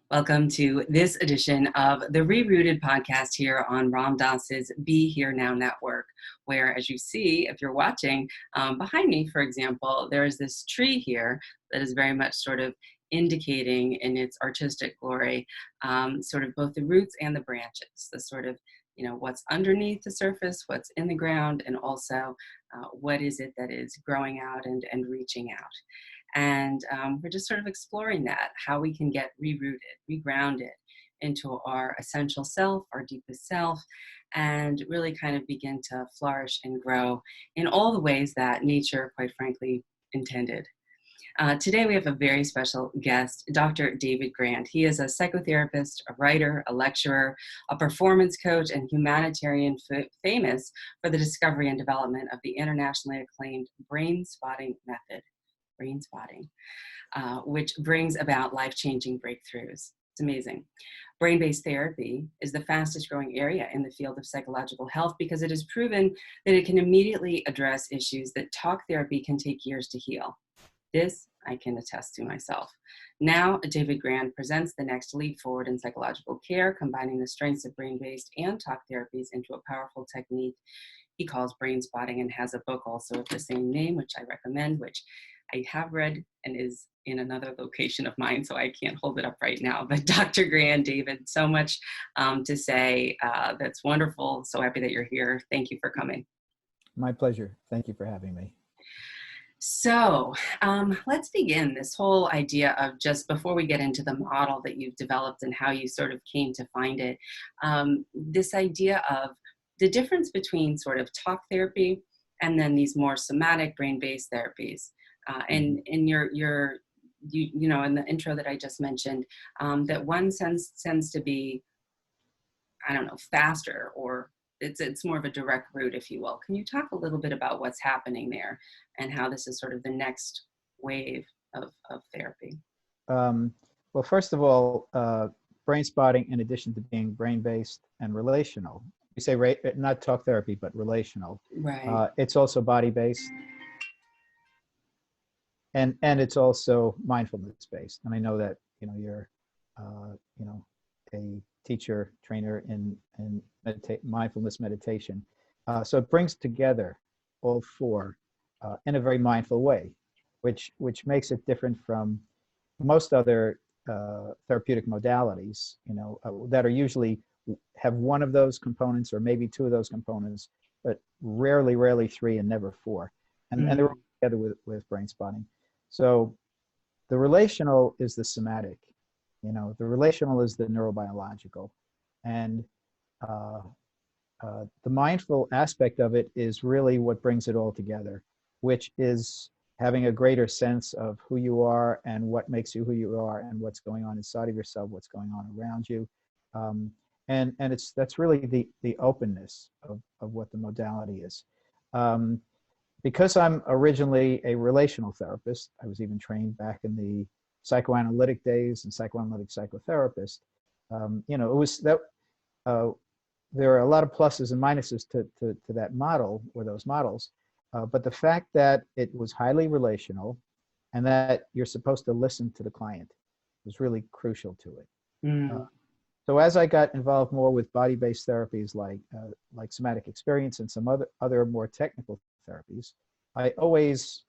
Welcome to this edition of the ReRooted Podcast here on Ram Dass's Be Here Now Network, where, as you see, if you're watching behind me, for example, there is this tree here that is very much sort of indicating in its artistic glory, sort of both the roots and the branches, the sort of, what's underneath the surface, what's in the ground, and also what is it that is growing out and reaching out. And we're just sort of exploring that, how we can get rerouted, regrounded into our essential self, our deepest self, and really kind of begin to flourish and grow in all the ways that nature, quite frankly, intended. Today we have a very special guest, Dr. David Grant. He is a psychotherapist, a writer, a lecturer, a performance coach, and humanitarian famous for the discovery and development of the internationally acclaimed Brainspotting method. Brainspotting, which brings about life-changing breakthroughs. It's amazing. Brain-based therapy is the fastest growing area in the field of psychological health because it is proven that it can immediately address issues that talk therapy can take years to heal. This I can attest to myself. Now, David Grant presents the next leap forward in psychological care, combining the strengths of brain-based and talk therapies into a powerful technique he calls Brainspotting, and has a book also of the same name, which I recommend, which I have read and is in another location of mine, so I can't hold it up right now. But Dr. Grant, David, so much to say. That's wonderful. So happy that you're here. Thank you for coming. My pleasure. Thank you for having me. So let's begin this whole idea of, just before we get into the model that you've developed and how you sort of came to find it, this idea of the difference between sort of talk therapy and then these more somatic brain-based therapies. And in your in the intro that I just mentioned, that one tends to be, I don't know, faster, or it's more of a direct route, if you will. Can you talk a little bit about what's happening there and how this is sort of the next wave of therapy? Well, first of all, Brainspotting, in addition to being brain-based and relational, we say not talk therapy, but relational. Right. It's also body-based. And it's also mindfulness-based. And I know that, you're, a teacher, trainer in mindfulness meditation. So it brings together all four in a very mindful way, which makes it different from most other therapeutic modalities, that are usually have one of those components or maybe two of those components, but rarely three and never four. And they're all together with Brainspotting. So the relational is the somatic, the relational is the neurobiological, and the mindful aspect of it is really what brings it all together, which is having a greater sense of who you are and what makes you who you are and what's going on inside of yourself, what's going on around you. And that's really the openness of what the modality is. Because I'm originally a relational therapist, I was even trained back in the psychoanalytic days and psychoanalytic psychotherapist. It was that there are a lot of pluses and minuses to that model, or those models. But the fact that it was highly relational and that you're supposed to listen to the client was really crucial to it. So as I got involved more with body-based therapies like somatic experience and some other more technical therapies, I always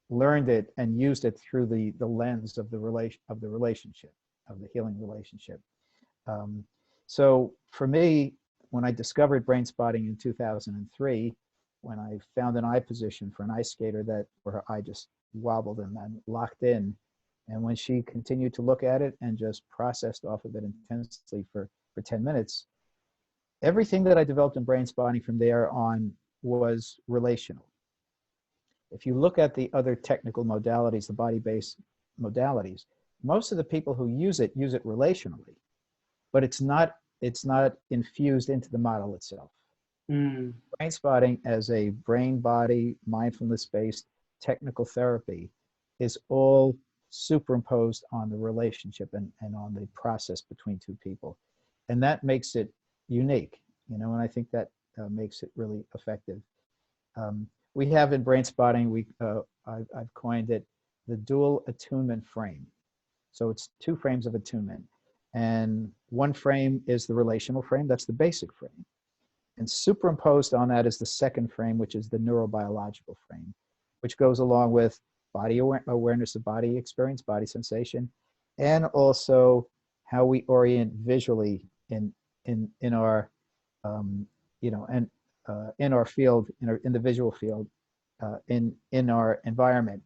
learned it and used it through the lens of the relationship, of the healing relationship. So for me, when I discovered Brainspotting in 2003, when I found an eye position for an ice skater where her eye just wobbled and then locked in, and when she continued to look at it and just processed off of it intensely for 10 minutes, everything that I developed in Brainspotting from there on was relational. If you look at the other technical modalities, the body-based modalities, most of the people who use it relationally, but it's not infused into the model itself. Brainspotting as a brain-body, mindfulness-based technical therapy is all superimposed on the relationship and on the process between two people. And that makes it unique, and I think that makes it really effective. We have in Brainspotting, I've coined it the dual attunement frame. So it's two frames of attunement. And one frame is the relational frame. That's the basic frame. And superimposed on that is the second frame, which is the neurobiological frame, which goes along with body awareness of body experience, body sensation, and also how we orient visually in our in our field, in the visual field, in our environment.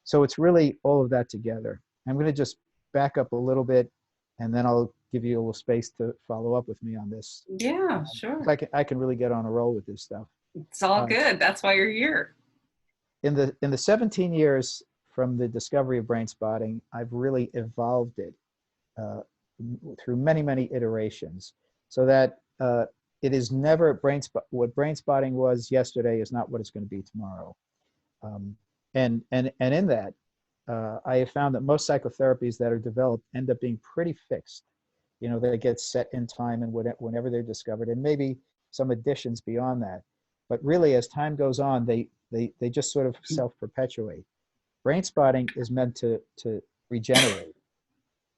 So it's really all of that together. I'm going to just back up a little bit, and then I'll give you a little space to follow up with me on this. Yeah, sure. I can really get on a roll with this stuff. It's all good. That's why you're here. In the 17 years from the discovery of Brainspotting, I've really evolved it through many iterations, so that it is never what Brainspotting was yesterday is not what it's going to be tomorrow. And in that, I have found that most psychotherapies that are developed end up being pretty fixed. You know, they get set in time and whenever they're discovered, and maybe some additions beyond that. But really, as time goes on, they just sort of self-perpetuate. Brainspotting is meant to regenerate.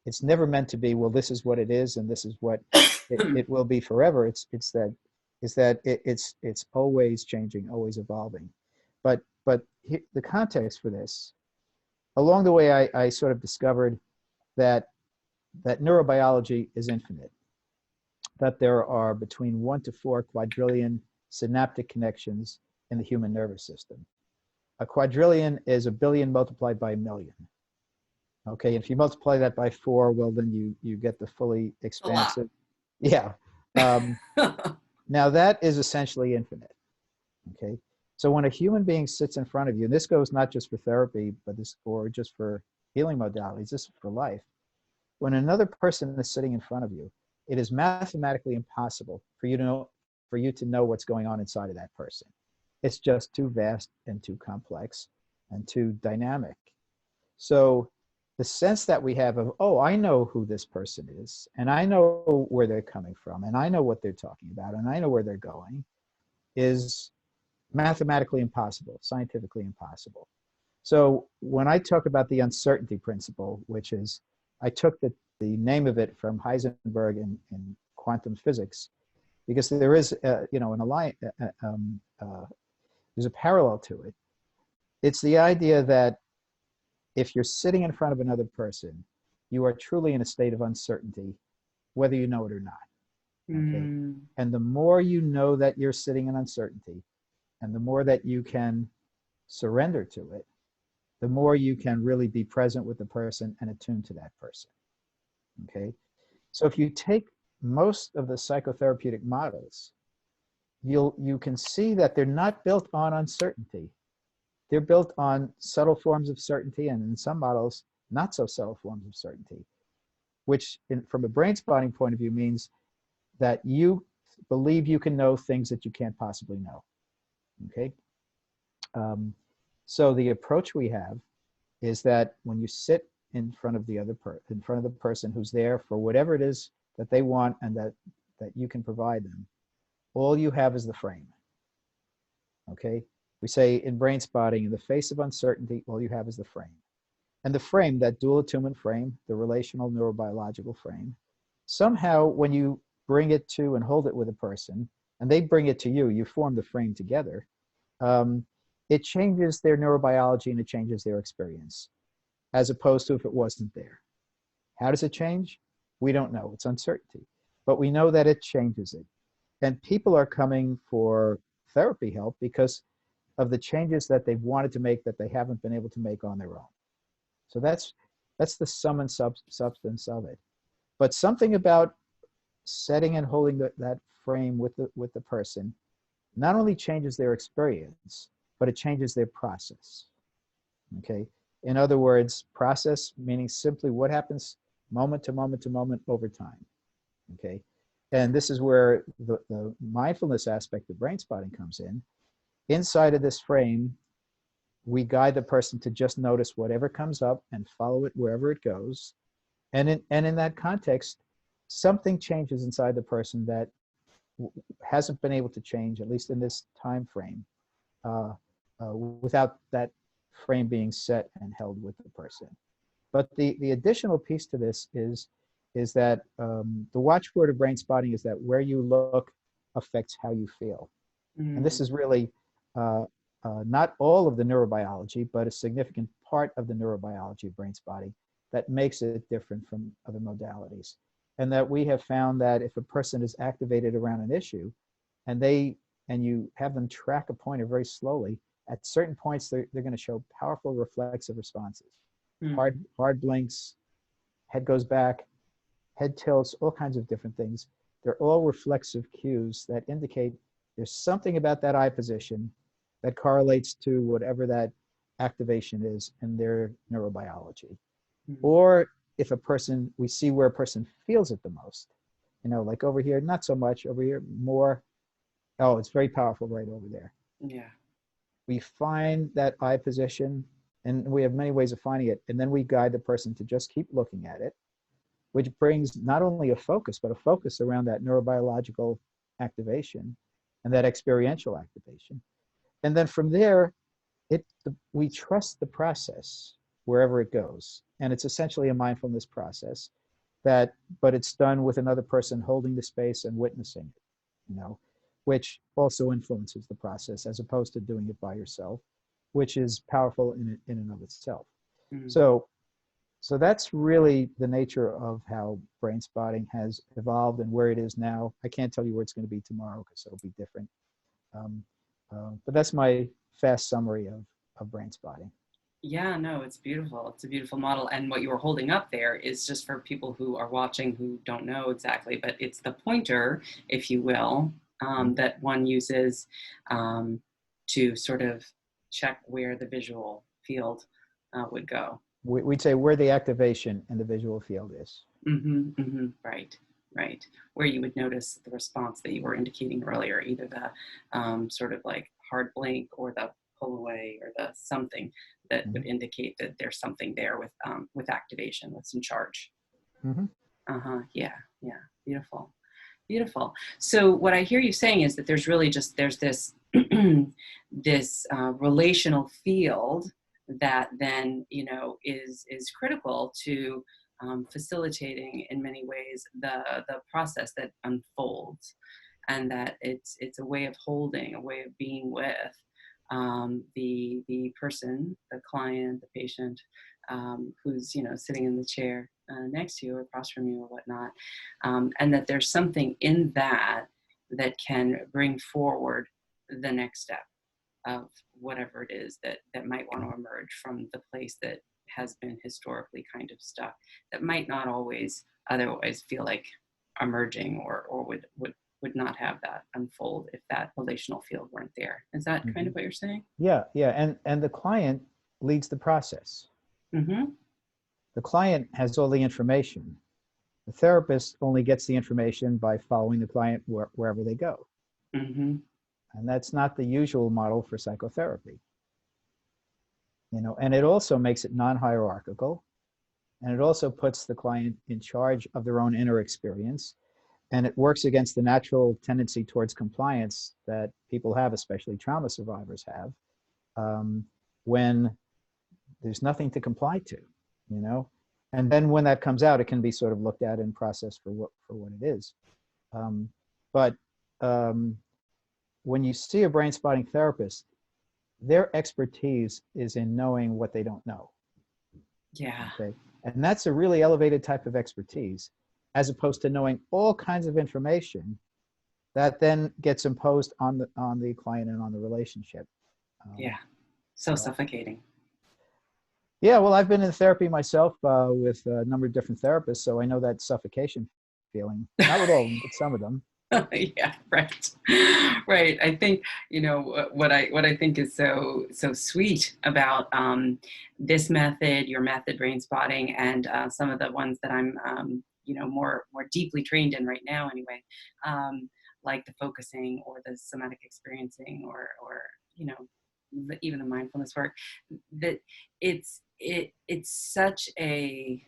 It's never meant to be, well, this is what it is, and this is what it will be forever. It's always changing, always evolving. But the context for this, along the way, I sort of discovered that neurobiology is infinite, that there are between 1 to 4 quadrillion synaptic connections in the human nervous system. A quadrillion is a billion multiplied by a million. Okay, and if you multiply that by 4, well, then you get the fully expansive. Yeah. Now that is essentially infinite. Okay, so when a human being sits in front of you, and this goes not just for therapy, but or just for healing modalities, this is for life. When another person is sitting in front of you, it is mathematically impossible for you to know what's going on inside of that person. It's just too vast and too complex and too dynamic. So the sense that we have of, oh, I know who this person is, and I know where they're coming from, and I know what they're talking about, and I know where they're going, is mathematically impossible, scientifically impossible. So when I talk about the uncertainty principle, which is, I took the name of it from Heisenberg in quantum physics, because there is, there's a parallel to it. It's the idea that if you're sitting in front of another person, you are truly in a state of uncertainty, whether you know it or not. Okay? And the more you know that you're sitting in uncertainty, and the more that you can surrender to it, the more you can really be present with the person and attuned to that person. Okay? So if you take most of the psychotherapeutic models, you can see that they're not built on uncertainty. They're built on subtle forms of certainty, and in some models, not so subtle forms of certainty, which from a Brainspotting point of view means that you believe you can know things that you can't possibly know. Okay? So the approach we have is that when you sit in front of the person who's there for whatever it is that they want and that you can provide them, all you have is the frame. Okay? We say in Brainspotting, in the face of uncertainty, all you have is the frame. And the frame, that dual attunement frame, the relational neurobiological frame, somehow when you bring it to and hold it with a person, and they bring it to you, you form the frame together, it changes their neurobiology and it changes their experience, as opposed to if it wasn't there. How does it change? We don't know. It's uncertainty. But we know that it changes it. And people are coming for therapy help because of the changes that they've wanted to make that they haven't been able to make on their own. So that's the sum and substance of it. But something about setting and holding that frame with the person not only changes their experience, but it changes their process. Okay? In other words, process meaning simply what happens moment to moment to moment over time. Okay? And this is where the mindfulness aspect of Brainspotting comes in. Inside of this frame, we guide the person to just notice whatever comes up and follow it wherever it goes. And in that context, something changes inside the person that hasn't been able to change, at least in this time frame, without that frame being set and held with the person. But the additional piece to this is is that the watchword of brain spotting is that where you look affects how you feel. And this is really not all of the neurobiology, but a significant part of the neurobiology of brain spotting that makes it different from other modalities. And that we have found that if a person is activated around an issue and you have them track a pointer very slowly, at certain points they're going to show powerful reflexive responses. Hard blinks, head goes back, head tilts, all kinds of different things. They're all reflexive cues that indicate there's something about that eye position that correlates to whatever that activation is in their neurobiology. Or if we see where a person feels it the most, like over here, not so much, over here, more, oh, it's very powerful right over there. Yeah. We find that eye position, and we have many ways of finding it, and then we guide the person to just keep looking at it, which brings not only a focus, but a focus around that neurobiological activation and that experiential activation. And then from there, we trust the process wherever it goes. And it's essentially a mindfulness process but it's done with another person holding the space and witnessing it, which also influences the process as opposed to doing it by yourself, which is powerful in and of itself. So that's really the nature of how brain spotting has evolved and where it is now. I can't tell you where it's going to be tomorrow because it'll be different. But that's my fast summary of brain spotting. Yeah, no, it's beautiful. It's a beautiful model. And what you were holding up there is just for people who are watching who don't know exactly, but it's the pointer, if you will, that one uses to sort of check where the visual field would go. We'd say where the activation in the visual field is. Right. Where you would notice the response that you were indicating earlier, either the sort of like hard blink or the pull away or the something that would indicate that there's something there with activation, with some charge. Yeah. Beautiful. So what I hear you saying is that there's this this relational field that then is critical to facilitating in many ways the process that unfolds, and that it's a way of holding, a way of being with the person, the client, the patient, who's sitting in the chair next to you or across from you or whatnot, and that there's something in that can bring forward the next step of whatever it is that might want to emerge from the place that has been historically kind of stuck, that might not always otherwise feel like emerging or would not have that unfold if that relational field weren't there. Is that kind of what you're saying? Yeah. And the client leads the process. The client has all the information. The therapist only gets the information by following the client wherever they go. And that's not the usual model for psychotherapy. And it also makes it non-hierarchical. And it also puts the client in charge of their own inner experience. And it works against the natural tendency towards compliance that people have, especially trauma survivors have, when there's nothing to comply to, And then when that comes out, it can be sort of looked at and processed for what it is. But when you see a brain spotting therapist, their expertise is in knowing what they don't know. Yeah. Okay. And that's a really elevated type of expertise, as opposed to knowing all kinds of information that then gets imposed on the client and on the relationship. So suffocating. Yeah, well, I've been in therapy myself with a number of different therapists, so I know that suffocation feeling. Not with all of them, but some of them. Yeah, right. I think what I think is so sweet about this method, your method, brain spotting, and some of the ones that I'm more deeply trained in right now anyway, like the focusing or the somatic experiencing or even the mindfulness work, that it's such a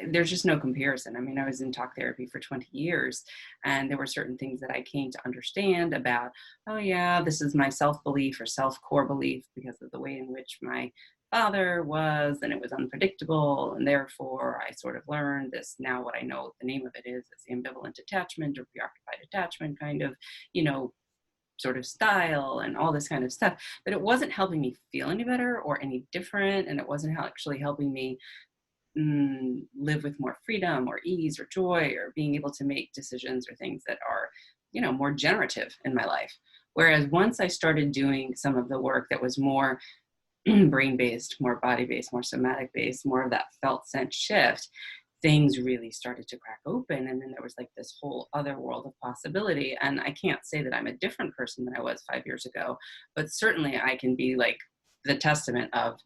there's just no comparison. I mean, I was in talk therapy for 20 years, and there were certain things that I came to understand about, oh yeah, this is my self-belief or self-core belief because of the way in which my father was, and it was unpredictable. And therefore, I sort of learned this. Now, what I know the name of it is the ambivalent attachment or preoccupied attachment kind of, you know, sort of style and all this kind of stuff. But it wasn't helping me feel any better or any different. And it wasn't actually helping me live with more freedom or ease or joy or being able to make decisions or things that are, you know, more generative in my life. Whereas once I started doing some of the work that was more brain-based, more body-based, more somatic-based, more of that felt sense shift, things really started to crack open. And then there was like this whole other world of possibility. And I can't say that I'm a different person than I was 5 years ago, but certainly I can be like the testament of,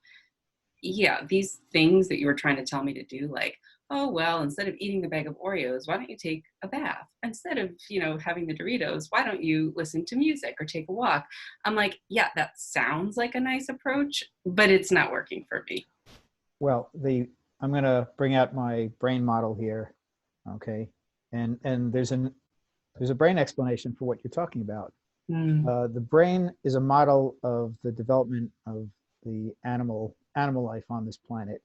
yeah, these things that you were trying to tell me to do, like, oh, well, instead of eating the bag of Oreos, why don't you take a bath? Instead of, you know, having the Doritos, why don't you listen to music or take a walk? I'm like, yeah, that sounds like a nice approach, but it's not working for me. Well, I'm going to bring out my brain model here, okay? And there's a brain explanation for what you're talking about. The brain is a model of the development of the animal life on this planet.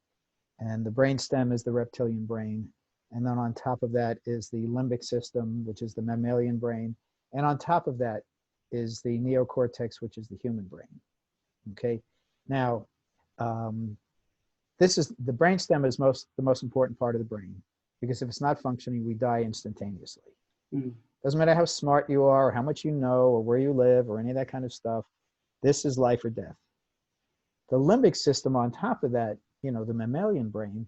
And the brainstem is the reptilian brain. And then on top of that is the limbic system, which is the mammalian brain. And on top of that is the neocortex, which is the human brain. Okay. Now, the brainstem is the most important part of the brain, because if it's not functioning, we die instantaneously. Doesn't matter how smart you are or how much you know or where you live or any of that kind of stuff. This is life or death. The limbic system on top of that, you know, the mammalian brain,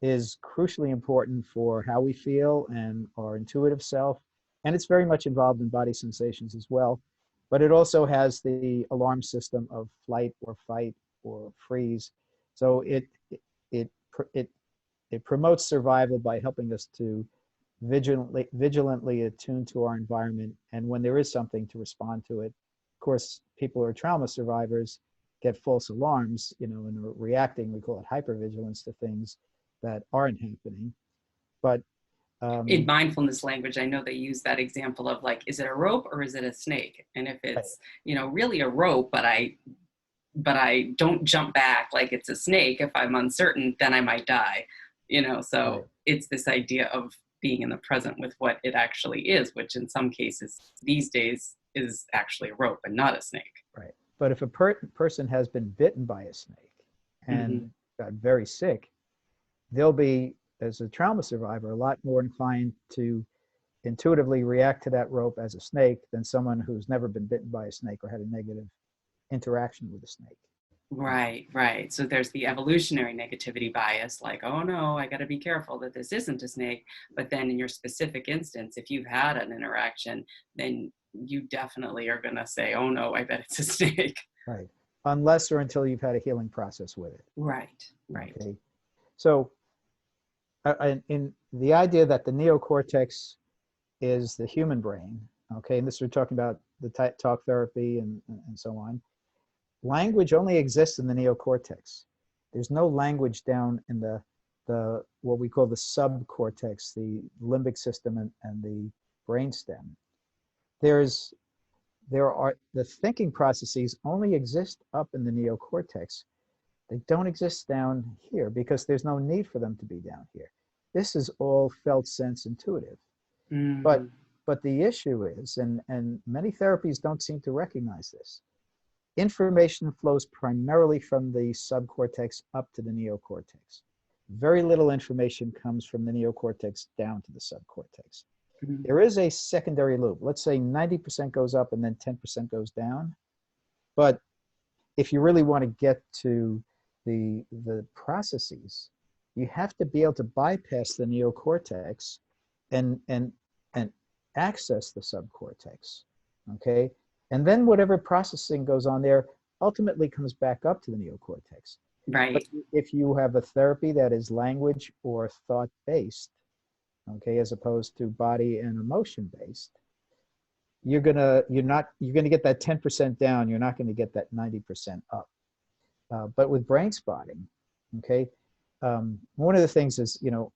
is crucially important for how we feel and our intuitive self. And it's very much involved in body sensations as well. But it also has the alarm system of flight or fight or freeze. So it promotes survival by helping us to vigilantly attune to our environment. And when there is something, to respond to it. Of course, people who are trauma survivors get false alarms, you know, and are reacting. We call it hypervigilance to things that aren't happening. But in mindfulness language, I know they use that example of like, is it a rope or is it a snake? And if it's, you know, really a rope, but I don't jump back like it's a snake, if I'm uncertain, then I might die, you know? So it's this idea of being in the present with what it actually is, which in some cases these days is actually a rope and not a snake. Right. But if a person has been bitten by a snake and got very sick, they'll be, as a trauma survivor, a lot more inclined to intuitively react to that rope as a snake than someone who's never been bitten by a snake or had a negative interaction with a snake. Right, right. So there's the evolutionary negativity bias, like, oh no, I got to be careful that this isn't a snake. But then in your specific instance, if you've had an interaction, then you definitely are going to say, oh no, I bet it's a snake. Right. Unless or until you've had a healing process with it. Right, right. Okay. So in the idea that the neocortex is the human brain, okay, and this we're talking about the talk therapy and so on, language only exists in the neocortex. There's no language down in the what we call the subcortex, the limbic system and the brainstem. The thinking processes only exist up in the neocortex. They don't exist down here because there's no need for them to be down here. This is all felt sense intuitive. But the issue is, and many therapies don't seem to recognize this, information flows primarily from the subcortex up to the neocortex. Very little information comes from the neocortex down to the subcortex. There is a secondary loop. Let's say 90% goes up and then 10% goes down. But if you really want to get to the processes, you have to be able to bypass the neocortex and access the subcortex, okay? And then whatever processing goes on there ultimately comes back up to the neocortex. Right. But if you have a therapy that is language or thought-based, okay, as opposed to body and emotion-based, you're gonna get that 10% down. You're not gonna get that 90% up. But with brain spotting, okay, one of the things is, you know,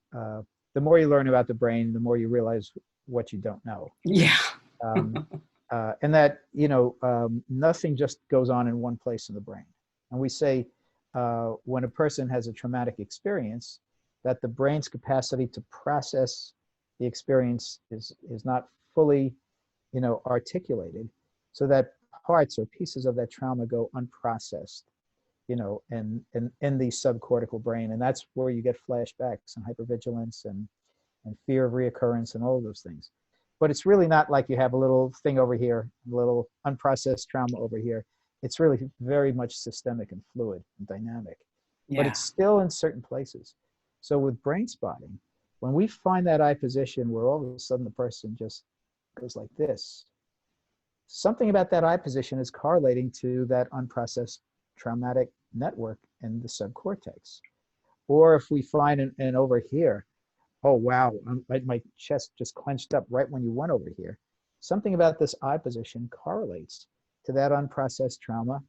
the more you learn about the brain, the more you realize what you don't know. Yeah. And that, you know, nothing just goes on in one place in the brain. And we say when a person has a traumatic experience, that the brain's capacity to process the experience is not fully, articulated, so that parts or pieces of that trauma go unprocessed, and in the subcortical brain. And that's where you get flashbacks and hypervigilance and fear of reoccurrence and all of those things. But it's really not like you have a little thing over here, a little unprocessed trauma over here. It's really very much systemic and fluid and dynamic. Yeah. But it's still in certain places. So with brain spotting, when we find that eye position where all of a sudden the person just goes like this, something about that eye position is correlating to that unprocessed traumatic network in the subcortex. Or if we find an over here, oh wow, my chest just clenched up right when you went over here. Something about this eye position correlates to that unprocessed trauma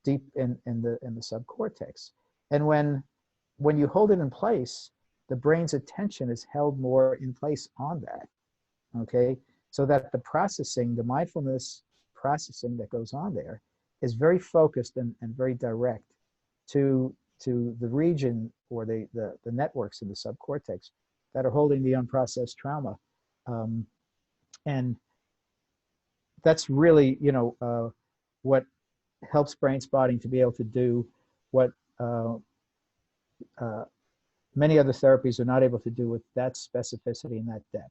deep in the subcortex. And when you hold it in place, the brain's attention is held more in place on that, okay? So that the processing, the mindfulness processing that goes on there is very focused and very direct to the region or the networks in the subcortex that are holding the unprocessed trauma. And that's really, what helps brain spotting to be able to do what many other therapies are not able to do with that specificity and that depth.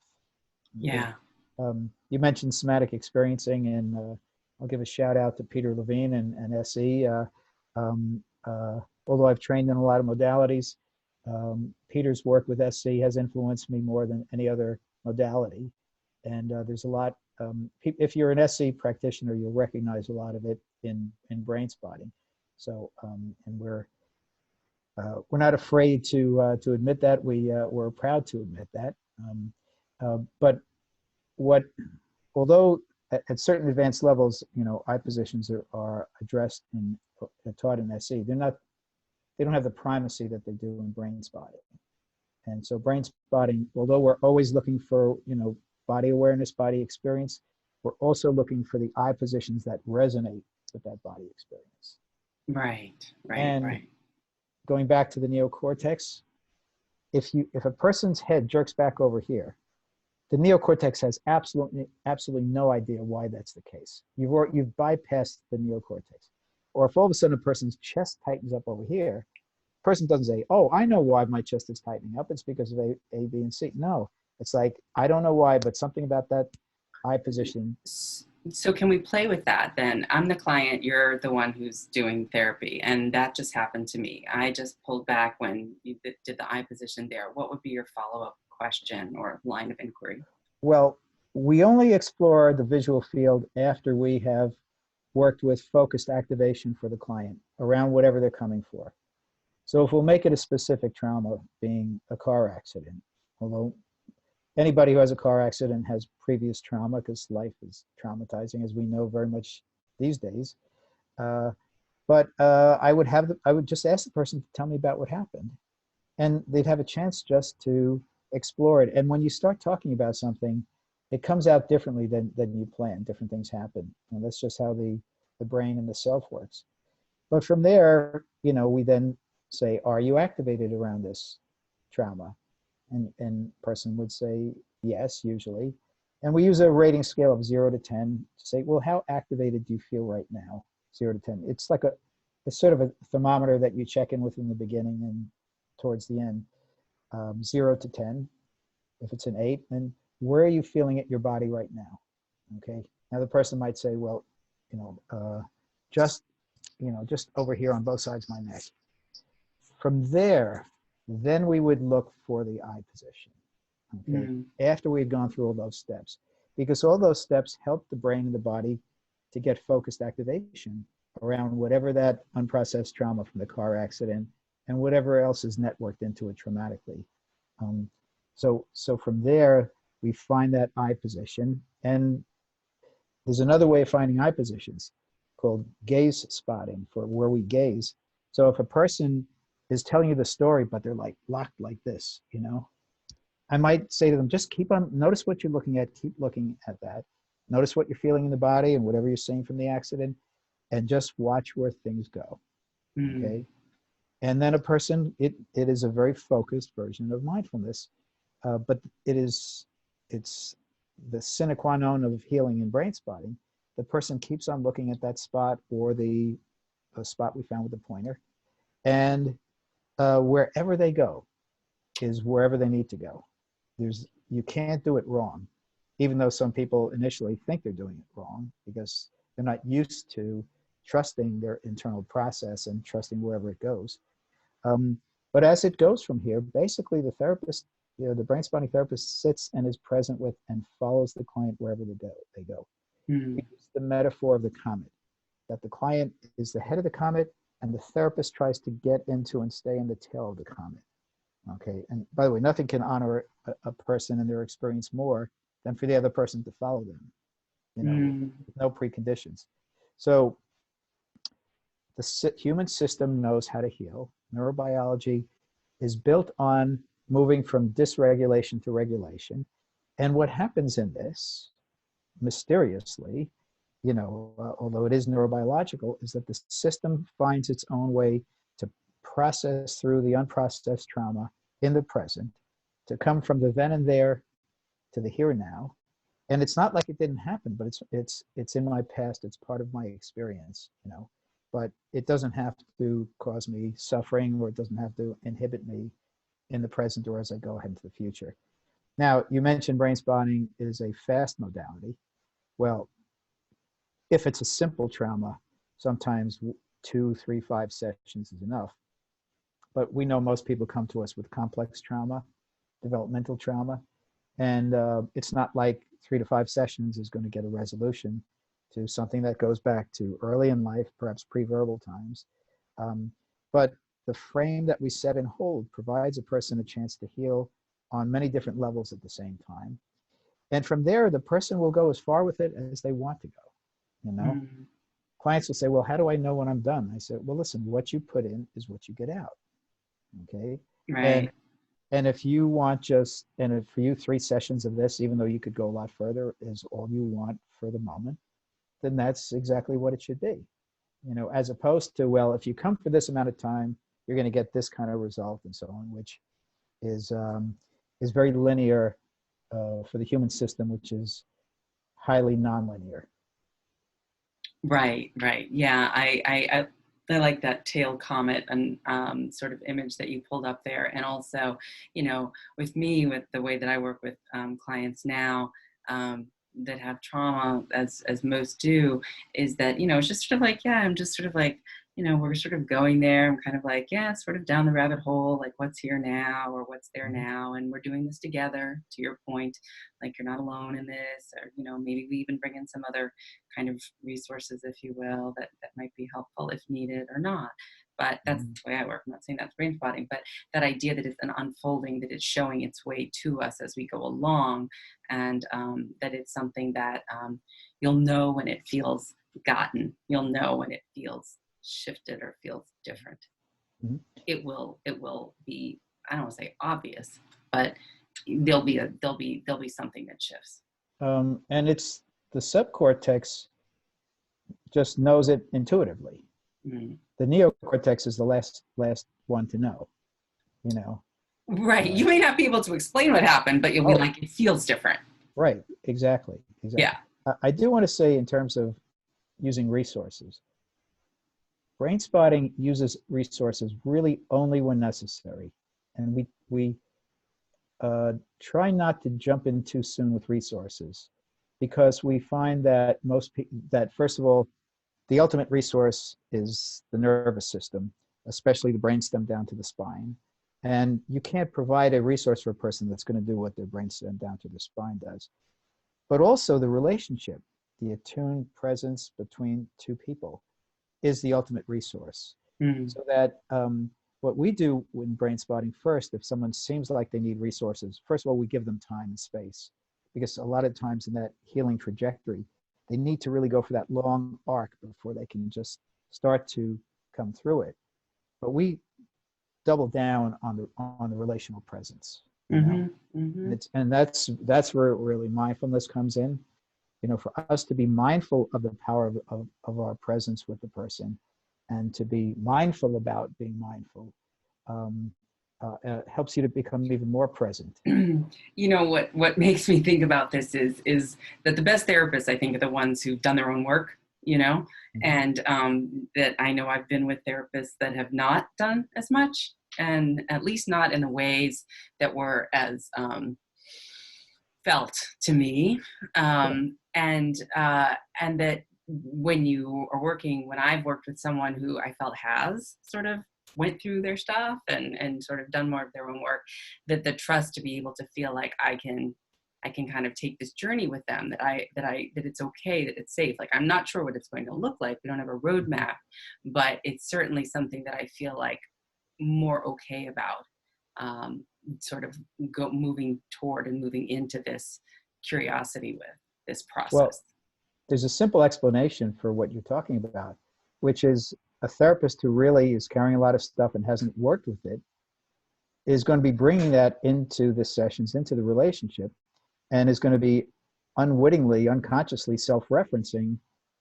Yeah. You mentioned somatic experiencing, and I'll give a shout out to Peter Levine and SE. Although I've trained in a lot of modalities, Peter's work with SC has influenced me more than any other modality. And there's a lot, if you're an SC practitioner, you'll recognize a lot of it in brain spotting. So, and we're not afraid to admit that. We're proud to admit that. But although at certain advanced levels, eye positions are addressed and taught in SC, they don't have the primacy that they do in brain spotting. And so brain spotting, although we're always looking for, body awareness, body experience, we're also looking for the eye positions that resonate with that body experience. Right. And going back to the neocortex, if a person's head jerks back over here, the neocortex has absolutely no idea why that's the case. You've bypassed the neocortex. Or if all of a sudden a person's chest tightens up over here, the person doesn't say, oh, I know why my chest is tightening up. It's because of A, B, and C. No, it's like, I don't know why, but something about that eye position. So can we play with that then? I'm the client, you're the one who's doing therapy, and that just happened to me. I just pulled back when you did the eye position there. What would be your follow-up question or line of inquiry? Well, we only explore the visual field after we have worked with focused activation for the client around whatever they're coming for. So if we'll make it a specific trauma, being a car accident, although anybody who has a car accident has previous trauma because life is traumatizing, as we know very much these days. But I would just ask the person to tell me about what happened, and they'd have a chance just to explore it. And when you start talking about something, it comes out differently than you planned. Different things happen, and that's just how the brain and the self works. But from there, we then say, are you activated around this trauma? And person would say yes, usually. And we use a rating scale of 0 to 10 to say, well, how activated do you feel right now? 0 to 10. It's like it's sort of a thermometer that you check in with in the beginning and towards the end. 0 to 10. If it's an 8, then where are you feeling it in your body right now? Okay. Now the person might say, well, just over here on both sides of my neck. From there, then we would look for the eye position, okay? After we've gone through all those steps, because all those steps help the brain and the body to get focused activation around whatever that unprocessed trauma from the car accident and whatever else is networked into it traumatically. So from there, we find that eye position. And there's another way of finding eye positions called gaze spotting, for where we gaze. So if a person is telling you the story, but they're like locked like this, I might say to them, just keep on, notice what you're looking at, keep looking at that. Notice what you're feeling in the body and whatever you're seeing from the accident, and just watch where things go, okay? And then a person, it is a very focused version of mindfulness, but it's the sine qua non of healing and brain spotting. The person keeps on looking at that spot or the spot we found with the pointer, and wherever they go is wherever they need to go. You can't do it wrong, even though some people initially think they're doing it wrong because they're not used to trusting their internal process and trusting wherever it goes. But as it goes from here, basically the therapist, the brain spotting therapist sits and is present with and follows the client wherever they go. Mm. We use the metaphor of the comet, that the client is the head of the comet and the therapist tries to get into and stay in the tail of the comet. Okay, and by the way, nothing can honor a person and their experience more than for the other person to follow them, with no preconditions. So the human system knows how to heal. Neurobiology is built on moving from dysregulation to regulation. And what happens in this, mysteriously, although it is neurobiological, is that the system finds its own way to process through the unprocessed trauma in the present, to come from the then and there to the here and now. And it's not like it didn't happen, but it's in my past, it's part of my experience, but it doesn't have to cause me suffering, or it doesn't have to inhibit me in the present or as I go ahead into the future. Now, you mentioned brain spotting is a fast modality. Well, if it's a simple trauma, sometimes 2, 3, 5 sessions is enough. But we know most people come to us with complex trauma, developmental trauma, and it's not like 3 to 5 sessions is going to get a resolution to something that goes back to early in life, perhaps pre-verbal times. But the frame that we set and hold provides a person a chance to heal on many different levels at the same time. And from there, the person will go as far with it as they want to go. Clients will say, well, how do I know when I'm done? I said, well, listen, what you put in is what you get out. Okay. Right. And if you want and if for you 3 sessions of this, even though you could go a lot further, is all you want for the moment, then that's exactly what it should be. As opposed to, well, if you come for this amount of time, you're going to get this kind of result and so on, which is very linear for the human system, which is highly nonlinear. Right. Yeah, I like that tail comet and sort of image that you pulled up there. And also, with me, with the way that I work with clients now that have trauma, as most do, is that, it's just sort of like, yeah, I'm just sort of like, we're sort of going there. I'm kind of like, yeah, sort of down the rabbit hole, like what's here now or what's there now. And we're doing this together, to your point, like you're not alone in this, or, maybe we even bring in some other kind of resources, if you will, that might be helpful if needed or not. But that's the way I work. I'm not saying that's brain spotting, but that idea that it's an unfolding, that it's showing its way to us as we go along, and that it's something that you'll know when it feels gotten. You'll know when it feels shifted or feels different. Mm-hmm. It will be, I don't want to say obvious, but there'll be something that shifts. And it's the subcortex just knows it intuitively. The neocortex is the last one to know, Right. You may not be able to explain what happened, but you'll be like, it feels different. Right. Exactly. Yeah. I do want to say, in terms of using resources, brain spotting uses resources really only when necessary. And we try not to jump in too soon with resources, because we find that that first of all, the ultimate resource is the nervous system, especially the brainstem down to the spine. And you can't provide a resource for a person that's going to do what their brainstem down to the spine does. But also the relationship, the attuned presence between two people, is the ultimate resource. So that what we do in brain spotting, first, if someone seems like they need resources, first of all, we give them time and space, because a lot of times in that healing trajectory, they need to really go for that long arc before they can just start to come through it. But we double down on the relational presence. And that's where really mindfulness comes in. For us to be mindful of the power of our presence with the person, and to be mindful about being mindful helps you to become even more present. You know, what makes me think about this is that the best therapists, I think, are the ones who've done their own work, you know, and that I know I've been with therapists that have not done as much, and at least not in the ways that were as felt to me, and that when I've worked with someone who I felt has sort of went through their stuff and sort of done more of their own work, that the trust to be able to feel like I can kind of take this journey with them, that it's okay, that it's safe. Like, I'm not sure what it's going to look like. We don't have a roadmap, but it's certainly something that I feel like more okay about, sort of moving toward and moving into this curiosity with this process. Well, there's a simple explanation for what you're talking about, which is a therapist who really is carrying a lot of stuff and hasn't worked with it is going to be bringing that into the sessions, into the relationship, and is going to be unwittingly, unconsciously self-referencing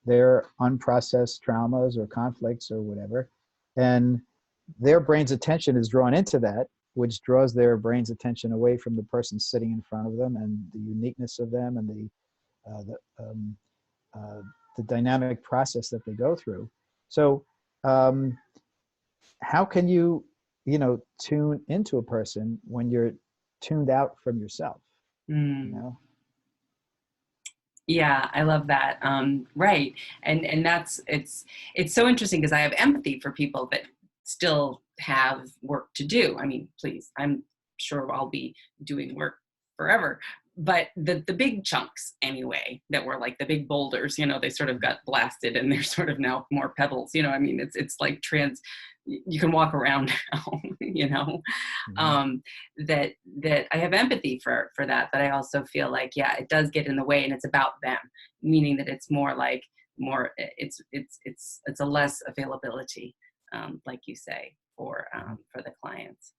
their unprocessed traumas or conflicts or whatever. And their brain's attention is drawn into that, which draws their brain's attention away from the person sitting in front of them and the uniqueness of them and the dynamic process that they go through. So how can you tune into a person when you're tuned out from yourself? You know? Yeah, I love that. Right. And it's so interesting because I have empathy for people that still have work to do. I mean, please, I'm sure I'll be doing work forever. But the big chunks anyway, that were like the big boulders, they sort of got blasted and they're sort of now more pebbles, I mean, it's like you can walk around now, that I have empathy for that. But I also feel like, yeah, it does get in the way and it's about them, meaning that it's it's a less availability, like you say, for the clients.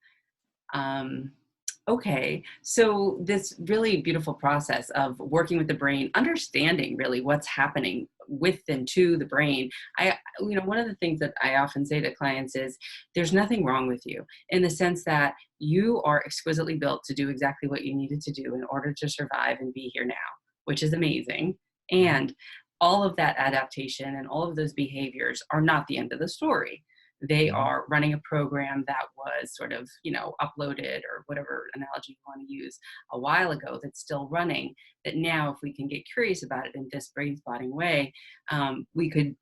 Okay, so this really beautiful process of working with the brain, understanding really what's happening with and to the brain. One of the things that I often say to clients is there's nothing wrong with you, in the sense that you are exquisitely built to do exactly what you needed to do in order to survive and be here now, which is amazing. And all of that adaptation and all of those behaviors are not the end of the story. They are running a program that was sort of, uploaded, or whatever analogy you want to use, a while ago, that's still running, that now if we can get curious about it in this brain-spotting way, we could,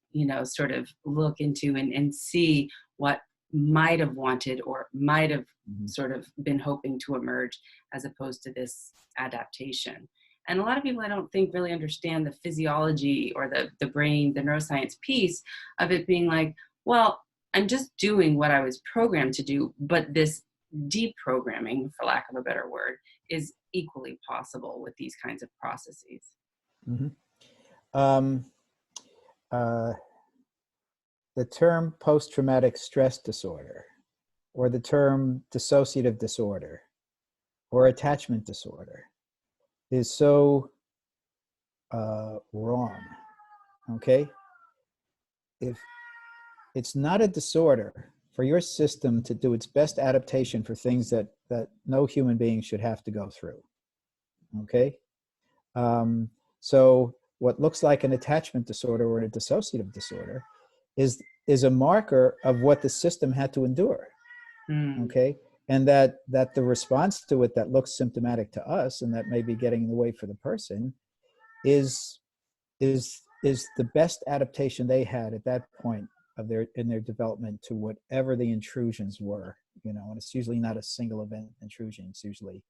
sort of look into and see what might have wanted or might have sort of been hoping to emerge, as opposed to this adaptation. And a lot of people, I don't think, really understand the physiology or the brain, the neuroscience piece of it being like, well, I'm just doing what I was programmed to do, but this deprogramming, for lack of a better word, is equally possible with these kinds of processes. The term post-traumatic stress disorder, or the term dissociative disorder, or attachment disorder, is so wrong. Okay? If it's not a disorder for your system to do its best adaptation for things that no human being should have to go through. Okay? So what looks like an attachment disorder or a dissociative disorder is a marker of what the system had to endure. Okay? And that the response to it that looks symptomatic to us and that may be getting in the way for the person is the best adaptation they had at that point in their development to whatever the intrusions were, and it's usually not a single event intrusion. It's usually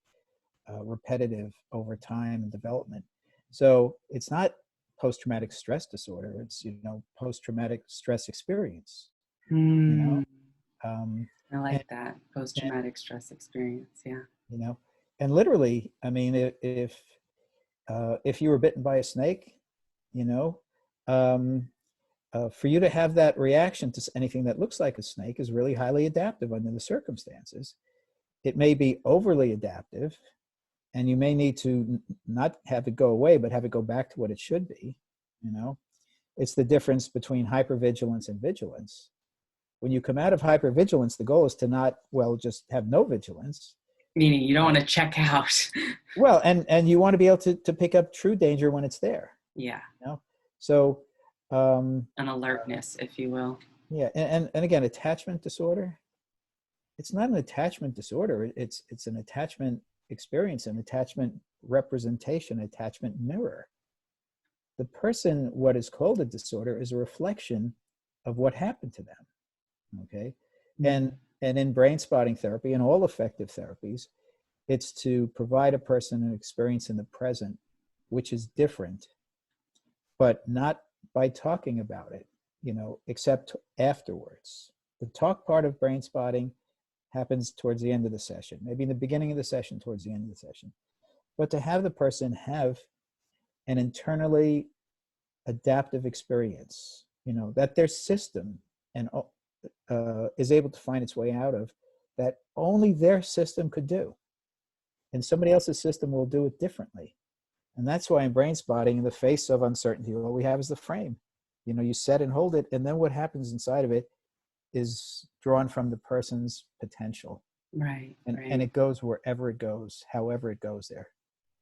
repetitive over time and development. So it's not post-traumatic stress disorder. It's, post-traumatic stress experience. I like that, post-traumatic stress experience. Yeah. And literally, I mean, if you were bitten by a snake, for you to have that reaction to anything that looks like a snake is really highly adaptive under the circumstances. It may be overly adaptive, and you may need to not have it go away, but have it go back to what it should be. It's the difference between hypervigilance and vigilance. when you come out of hypervigilance, the goal is to not, well, just have no vigilance. Meaning you don't want to check out. Well, and you want to be able to pick up true danger when it's there. Yeah. You know? So an alertness, if you will. Yeah, and again, attachment disorder, it's not an attachment disorder. It's an attachment experience, an attachment representation, attachment mirror. The person, what is called a disorder, is a reflection of what happened to them. Okay, and in brain spotting therapy and all effective therapies, it's to provide a person an experience in the present, which is different, but not by talking about it, except afterwards. The talk part of brain spotting happens towards the end of the session, maybe in the beginning of the session, towards the end of the session. But to have the person have an internally adaptive experience, that their system and is able to find its way out of, that only their system could do. And somebody else's system will do it differently. And that's why in brain spotting, in the face of uncertainty, what we have is the frame. You set and hold it, and then what happens inside of it is drawn from the person's potential. Right. And it goes wherever it goes, however it goes there.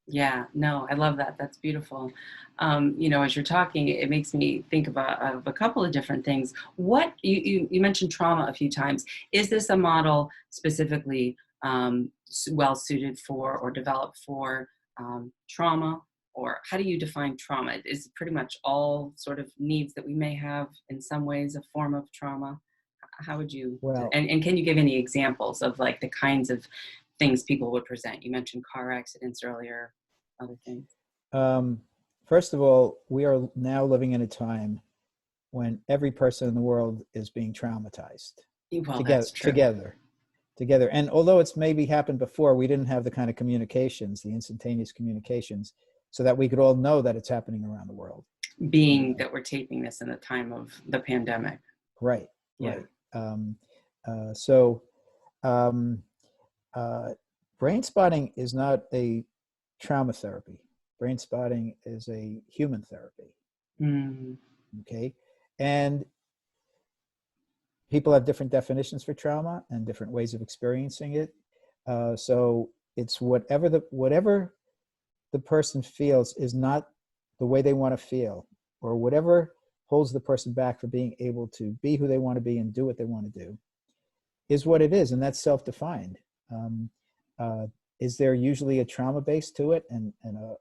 Yeah, no, I love that. That's beautiful. As you're talking, it makes me think of a couple of different things. What you mentioned trauma a few times. Is this a model specifically well suited for or developed for trauma? Or how do you define trauma? Is it pretty much all sort of needs that we may have in some ways a form of trauma? How would you, and can you give any examples of like the kinds of things people would present? You mentioned car accidents earlier, other things. First of all, we are now living in a time when every person in the world is being traumatized. Well, that's true. Together. And although it's maybe happened before, we didn't have the kind of communications, the instantaneous communications, so that we could all know that it's happening around the world. Being that we're taping this in the time of the pandemic. Right. Yeah. Right. Brain spotting is not a trauma therapy. Brain spotting is a human therapy. Okay. And people have different definitions for trauma and different ways of experiencing it. So it's whatever the person feels is not the way they want to feel, or whatever holds the person back from being able to be who they want to be and do what they want to do, is what it is, and that's self-defined. Is there usually a trauma base to it and a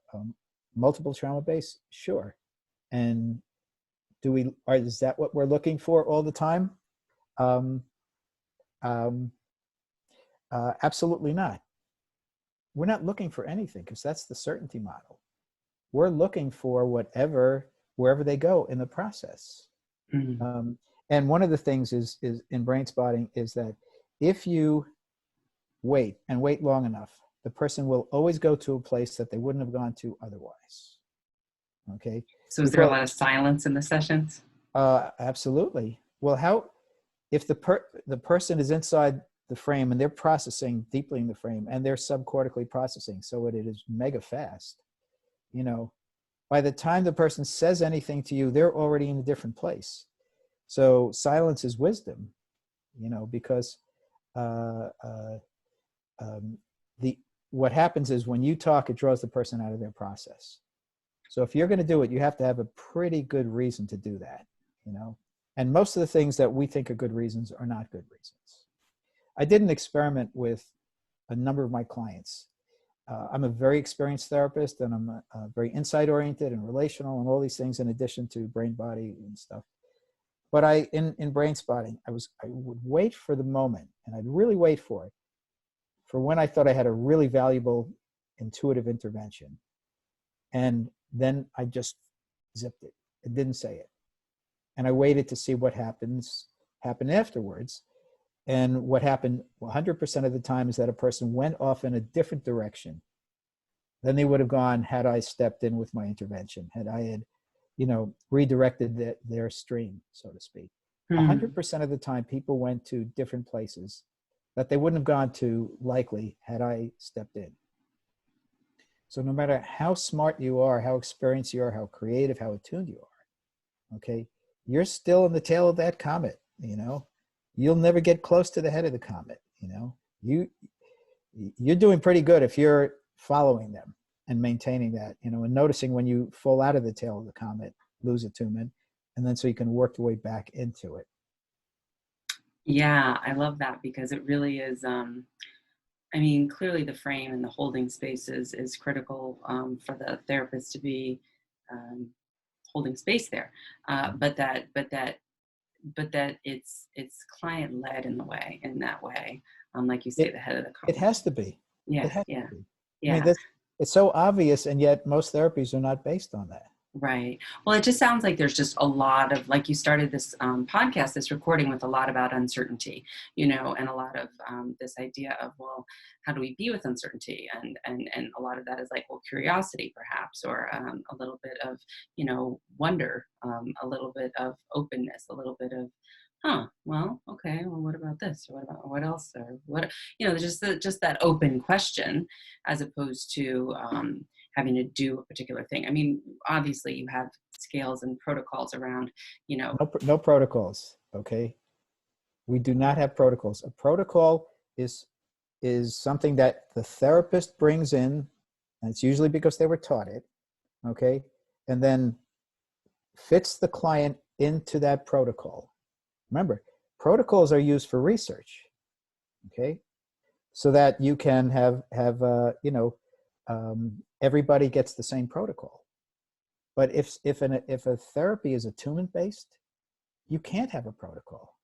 multiple trauma base? Sure. And is that what we're looking for all the time? Absolutely not. We're not looking for anything, because that's the certainty model. We're looking for wherever they go in the process. Mm-hmm. And one of the things is in brain spotting is that if you wait long enough, the person will always go to a place that they wouldn't have gone to otherwise. Okay. So is there a lot of silence in the sessions? Absolutely. Well, if the person is inside the frame and they're processing deeply in the frame and they're subcortically processing, so it is mega fast, by the time the person says anything to you, they're already in a different place. So silence is wisdom, because what happens is when you talk, it draws the person out of their process. So if you're going to do it, you have to have a pretty good reason to do that, and most of the things that we think are good reasons are not good reasons. I did an experiment with a number of my clients. I'm a very experienced therapist, and I'm very insight-oriented and relational and all these things in addition to brain body and stuff. But in brain spotting, I would wait for the moment, and I'd really wait for it, for when I thought I had a really valuable intuitive intervention. And then I just zipped it. It didn't say it. And I waited to see what happened afterwards. And what happened 100% of the time is that a person went off in a different direction than they would have gone had I stepped in with my intervention, had I had, redirected their stream, so to speak. 100% of the time, people went to different places that they wouldn't have gone to likely had I stepped in. So no matter how smart you are, how experienced you are, how creative, how attuned you are, okay, you're still in the tail of that comet, you'll never get close to the head of the comet. You're doing pretty good if you're following them and maintaining that, and noticing when you fall out of the tail of the comet, lose attunement, and then so you can work your way back into it. Yeah, I love that, because it really is, clearly the frame and the holding space is critical for the therapist to be holding space there. But that it's client led in that way. Like you say, the head of the It has to be. Yeah, It has yeah, to be. yeah. It's so obvious, and yet most therapies are not based on that. Right. Well, it just sounds like there's just a lot of, like, you started this podcast, this recording, with a lot about uncertainty, and a lot of this idea of, well, how do we be with uncertainty? And a lot of that is like, well, curiosity perhaps, or a little bit of, wonder, a little bit of openness, a little bit of, well, okay, well, what about this? Or what else? Or what, just that open question, as opposed to having to do a particular thing. Obviously you have scales and protocols around, No protocols. Okay. We do not have protocols. A protocol is something that the therapist brings in, and it's usually because they were taught it. Okay. And then fits the client into that protocol. Remember, protocols are used for research. Okay. So that you can have everybody gets the same protocol. But if a therapy is attunement based, you can't have a protocol.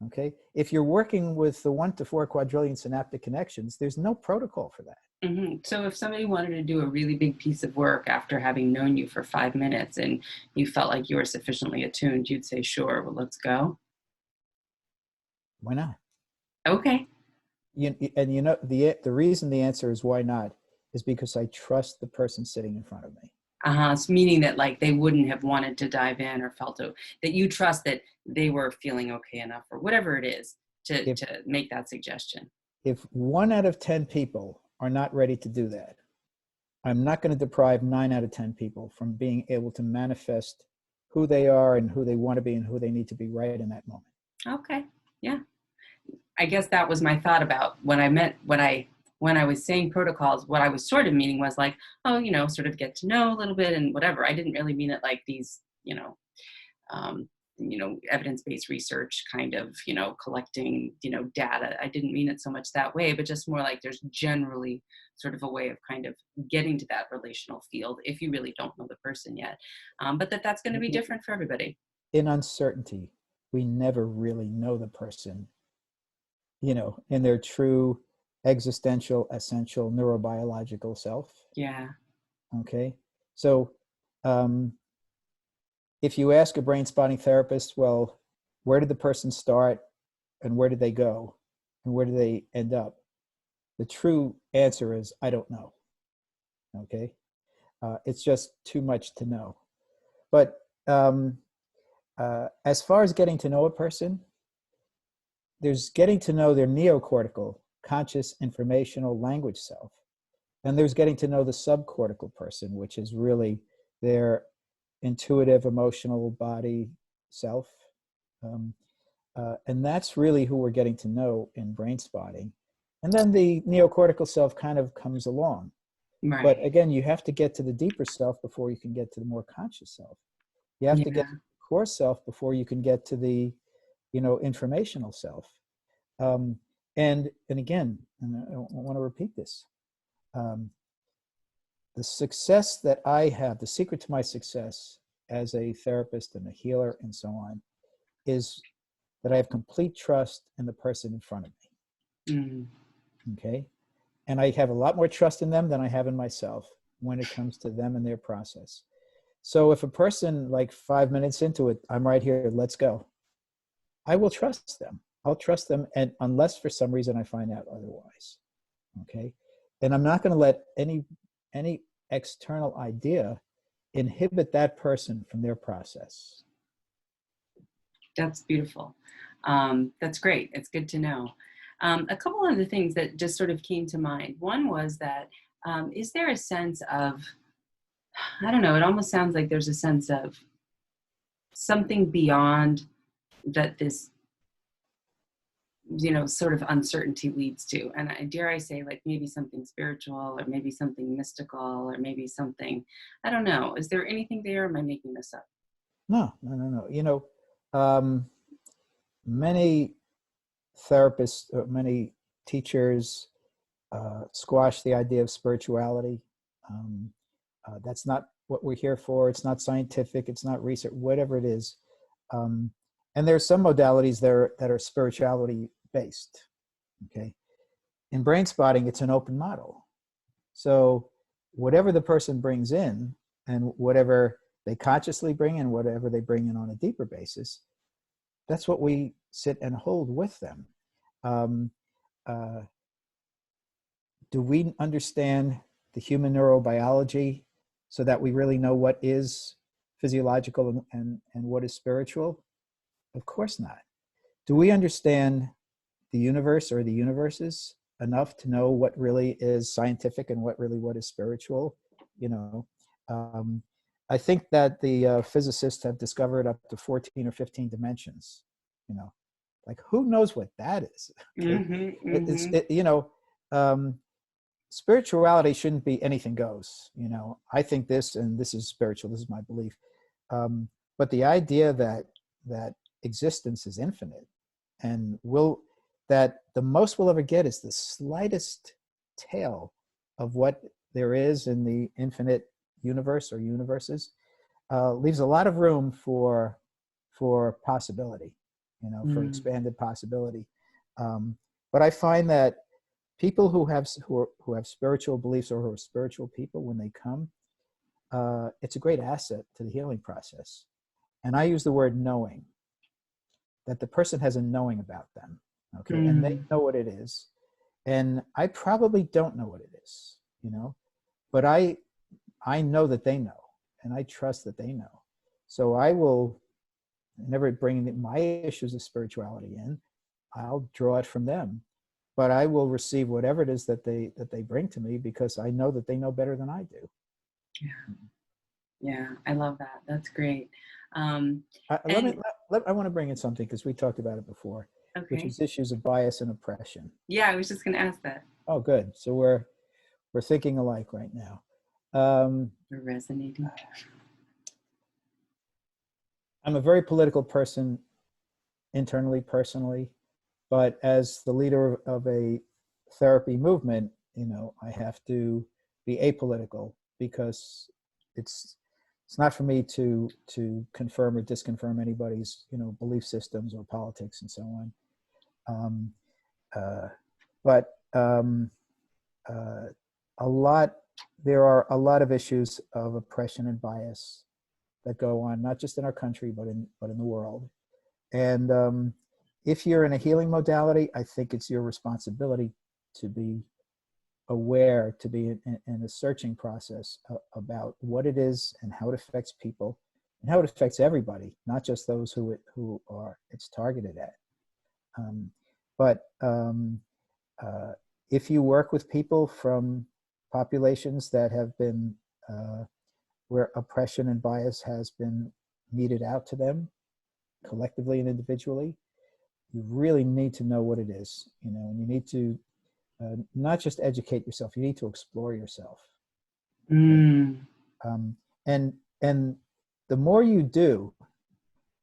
Okay. If you're working with the 1 to 4 quadrillion synaptic connections, there's no protocol for that. Mm-hmm. So if somebody wanted to do a really big piece of work after having known you for 5 minutes and you felt like you were sufficiently attuned, you'd say, sure, well, let's go. Why not? Okay. The reason the answer is why not is because I trust the person sitting in front of me. So meaning that, like, they wouldn't have wanted to dive in or felt that you trust that they were feeling okay enough, or whatever it is, to make that suggestion. If 1 out of 10 people are not ready to do that, I'm not going to deprive 9 out of 10 people from being able to manifest who they are and who they want to be and who they need to be right in that moment. Okay. Yeah. I guess that was my thought about when I was saying protocols. What I was sort of meaning was like, sort of get to know a little bit and whatever. I didn't really mean it like these, evidence-based research kind of, collecting, data. I didn't mean it so much that way, but just more like there's generally sort of a way of kind of getting to that relational field if you really don't know the person yet. But that's going to be different for everybody. In uncertainty, we never really know the person, in their true existential, essential neurobiological self. Yeah. Okay. So if you ask a brain spotting therapist, well, where did the person start and where did they go and where did they end up? The true answer is, I don't know. Okay. It's just too much to know. But as far as getting to know a person, there's getting to know their neocortical, conscious, informational, language self. And there's getting to know the subcortical person, which is really their intuitive, emotional body self. And that's really who we're getting to know in brain spotting. And then the neocortical self kind of comes along. Right. But again, you have to get to the deeper self before you can get to the more conscious self. You have to get to the core self before you can get to the informational self. And again, and I want to repeat this, the success that I have, the secret to my success as a therapist and a healer and so on, is that I have complete trust in the person in front of me. Mm. Okay. And I have a lot more trust in them than I have in myself when it comes to them and their process. So if a person, like 5 minutes into it, I'm right here, let's go, I will trust them. I'll trust them, and unless for some reason I find out otherwise. Okay. And I'm not going to let any external idea inhibit that person from their process. That's beautiful. That's great. It's good to know. A couple of the things that just sort of came to mind. One was that, is there a sense of, I don't know, it almost sounds like there's a sense of something beyond that this sort of uncertainty leads to. And dare I say, like maybe something spiritual, or maybe something mystical, or maybe something, I don't know. Is there anything there? Or am I making this up? No. Many therapists, many teachers squash the idea of spirituality. That's not what we're here for. It's not scientific. It's not research, whatever it is. And there's some modalities there that are spirituality based. Okay. In Brainspotting, it's an open model. So whatever the person brings in, and whatever they consciously bring in, whatever they bring in on a deeper basis, that's what we sit and hold with them. Do we understand the human neurobiology so that we really know what is physiological and what is spiritual? Of course not. Do we understand the universe or the universes enough to know what really is scientific and what is spiritual? I think that the physicists have discovered up to 14 or 15 dimensions. Like who knows what that is? Okay? Spirituality shouldn't be anything goes. I think this, and this is spiritual. This is my belief. But the idea that existence is infinite, and that the most we'll ever get is the slightest tail of what there is in the infinite universe or universes, leaves a lot of room for possibility, for expanded possibility. But I find that people who have spiritual beliefs, or who are spiritual people, when they come, it's a great asset to the healing process. And I use the word knowing, that the person has a knowing about them, okay? And they know what it is. And I probably don't know what it is, but I know that they know, and I trust that they know. So I will never bring my issues of spirituality in. I'll draw it from them, but I will receive whatever it is that they bring to me, because I know that they know better than I do. Yeah, I love that. That's great. I want to bring in something, because we talked about it before, which is issues of bias and oppression. Yeah, I was just going to ask that. Oh, good. So we're thinking alike right now. We're resonating. I'm a very political person, internally, personally, but as the leader of a therapy movement, I have to be apolitical, because it's not for me to confirm or disconfirm anybody's belief systems or politics and so on. There are a lot of issues of oppression and bias that go on, not just in our country, but in the world. And if you're in a healing modality, I think it's your responsibility to be aware, to be in a searching process about what it is and how it affects people, and how it affects everybody, not just those who it's targeted at. If you work with people from populations that have been where oppression and bias has been meted out to them, collectively and individually, you really need to know what it is, and you need to not just educate yourself, you need to explore yourself. And the more you do,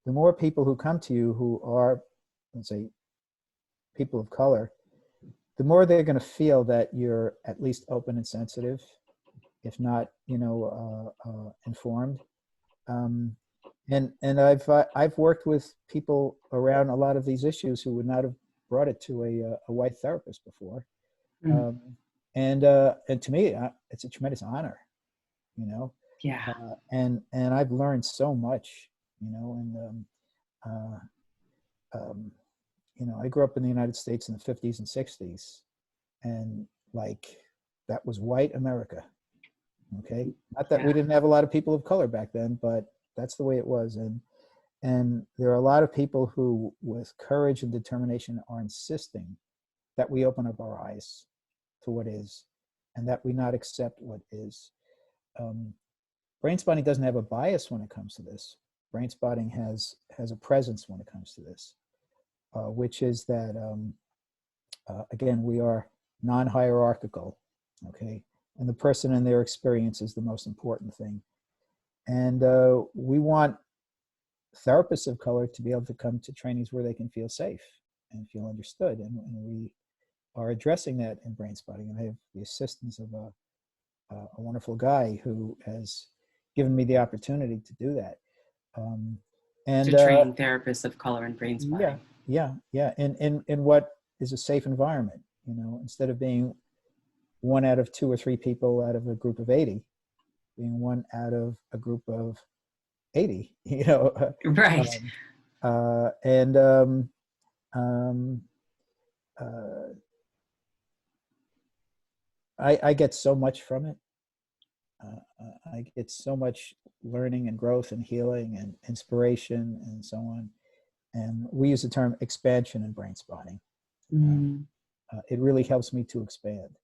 the more people who come to you who are, let's say, people of color, the more they're going to feel that you're at least open and sensitive, if not, informed. And I've worked with people around a lot of these issues who would not have brought it to a white therapist before. And to me, it's a tremendous honor, Yeah. And I've learned so much, I grew up in the United States in the 50s and 60s, and that was white America. Okay. Not that we didn't have a lot of people of color back then, but that's the way it was. And there are a lot of people who, with courage and determination, are insisting that we open up our eyes to what is, and that we not accept what is. Brainspotting doesn't have a bias when it comes to this. Brainspotting has a presence when it comes to this. which is that, again, we are non-hierarchical, okay? And the person and their experience is the most important thing. And we want therapists of color to be able to come to trainings where they can feel safe and feel understood. And we are addressing that in Brainspotting. And I have the assistance of a wonderful guy who has given me the opportunity to do that. To train therapists of color in Brainspotting. Yeah. In what is a safe environment, instead of being one out of 2 or 3 people out of a group of 80, being one out of a group of 80, Right. I get so much from it. I get so much learning and growth and healing and inspiration and so on. And we use the term expansion in Brainspotting. It really helps me to expand.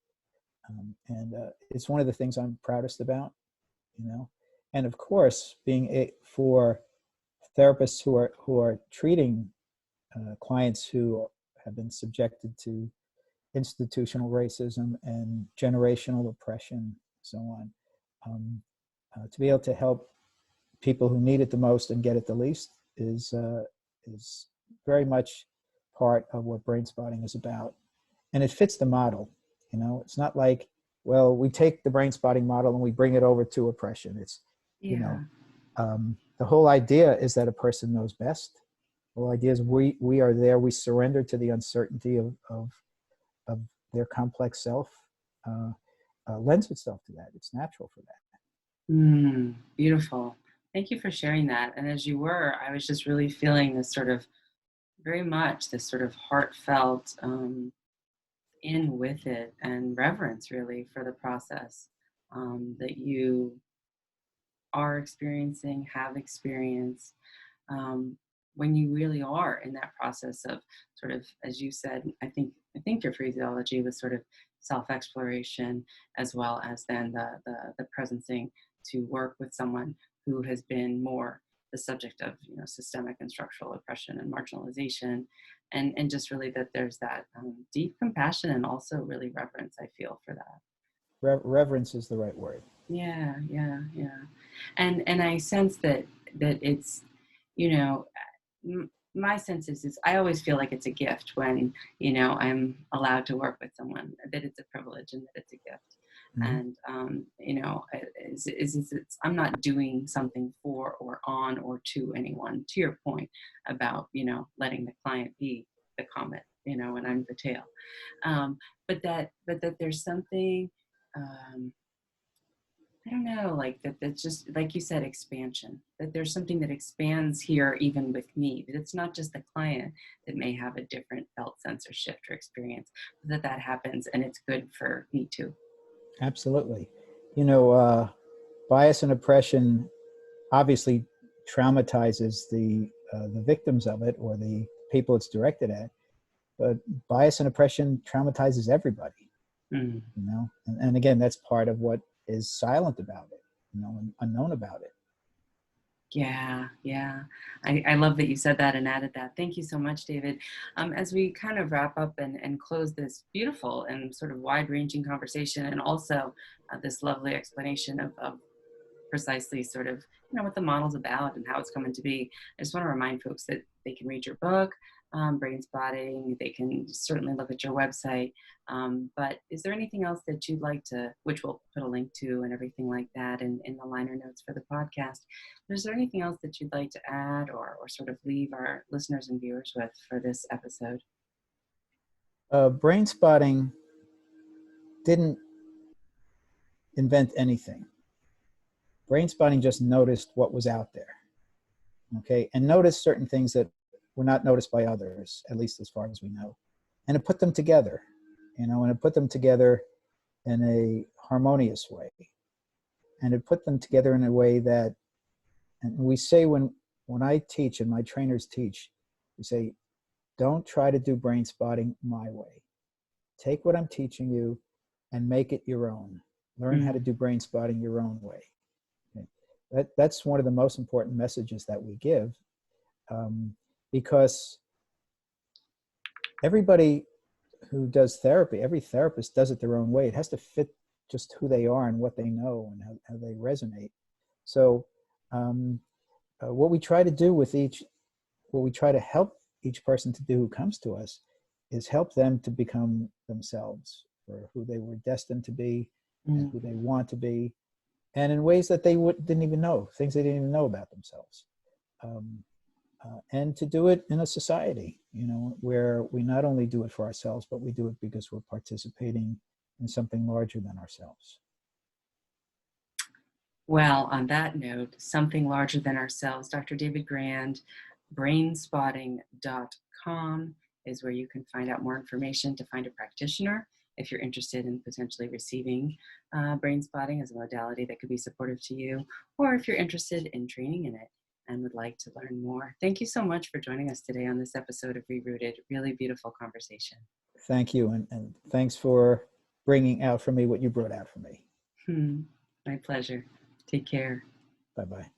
And it's one of the things I'm proudest about, And of course, being for therapists who are treating clients who have been subjected to institutional racism and generational oppression, so on, to be able to help people who need it the most and get it the least is very much part of what Brainspotting is about. And it fits the model. It's not like, well, we take the Brainspotting model and we bring it over to oppression. It's, the whole idea is that a person knows best. The whole idea is we are there. We surrender to the uncertainty of their complex self. Lends itself to that. It's natural for that. Beautiful. Thank you for sharing that. And as you were, I was just really feeling this sort of heartfelt in with it and reverence really for the process that you are experiencing, have experienced, when you really are in that process of sort of, as you said, I think your phraseology was sort of self-exploration, as well as then the presencing to work with someone who has been more the subject of systemic and structural oppression and marginalization, and just really that there's that deep compassion and also really reverence, I feel, for that. Reverence is the right word. Yeah. And I sense that it's, my sense is I always feel like it's a gift when, I'm allowed to work with someone, that it's a privilege and that it's a gift. And, I'm not doing something for or on or to anyone, to your point about, letting the client be the comet, and I'm the tail. But that there's something, I don't know, like that's just, like you said, expansion, that there's something that expands here, even with me, that it's not just the client that may have a different felt sense or shift or experience, but that happens and it's good for me too. Absolutely. Bias and oppression obviously traumatizes the victims of it or the people it's directed at, but bias and oppression traumatizes everybody, and again, that's part of what is silent about it, and unknown about it. Yeah. I love that you said that and added that. Thank you so much, David. As we kind of wrap up and close this beautiful and sort of wide-ranging conversation, and also this lovely explanation of precisely sort of, what the model's about and how it's coming to be, I just want to remind folks that they can read your book, Brainspotting. They can certainly look at your website. But is there anything else that you'd like to, which we'll put a link to and everything like that in the liner notes for the podcast, is there anything else that you'd like to add or sort of leave our listeners and viewers with for this episode? Brainspotting didn't invent anything. Brainspotting just noticed what was out there, okay, and noticed certain things that were not noticed by others, at least as far as we know, and it put them together, and it put them together in a harmonious way, and it put them together in a way that, and we say when I teach and my trainers teach, we say, don't try to do Brainspotting my way. Take what I'm teaching you and make it your own. Learn how to do Brainspotting your own way. That's one of the most important messages that we give, because everybody who does therapy, every therapist does it their own way. It has to fit just who they are and what they know and how they resonate. So what we try to do with what we try to help each person to do who comes to us is help them to become themselves, or who they were destined to be and who they want to be, and in ways that they didn't even know, things they didn't even know about themselves. And to do it in a society, where we not only do it for ourselves, but we do it because we're participating in something larger than ourselves. Well, on that note, something larger than ourselves, Dr. David Grand, brainspotting.com is where you can find out more information to find a practitioner if you're interested in potentially receiving brain spotting as a modality that could be supportive to you, or if you're interested in training in it and would like to learn more. Thank you so much for joining us today on this episode of ReRooted. Really beautiful conversation. Thank you, and thanks for bringing out for me what you brought out for me. My pleasure. Take care. Bye-bye.